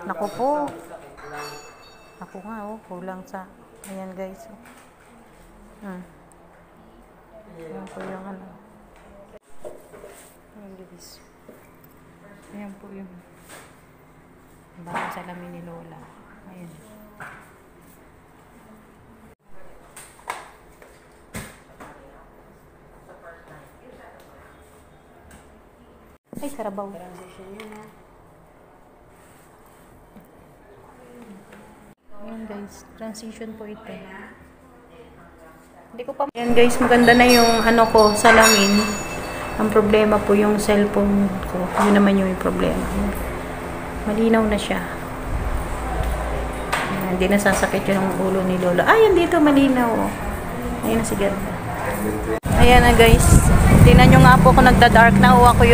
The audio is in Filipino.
Naku po. Ako nga, oh. Kulang sa... Ayan, guys. Ayan po yung ano. Ayan, guys. Ayan po yung... bagong salamin ni Lola. Ayan. Ay, karabaw. Ayan guys, transition po ito. Hindi ko pa... Ayan guys, maganda na yung ano ko, salamin. Ang problema po yung cellphone ko. Yun naman yung problema. Malinaw na siya. Ayan, hindi na sasakit yung ulo ni Lola. Ayan dito, malinaw. Ayan na si Ganda. Ayan na guys. Tingnan nyo nga po kung nagda-dark na o ako yung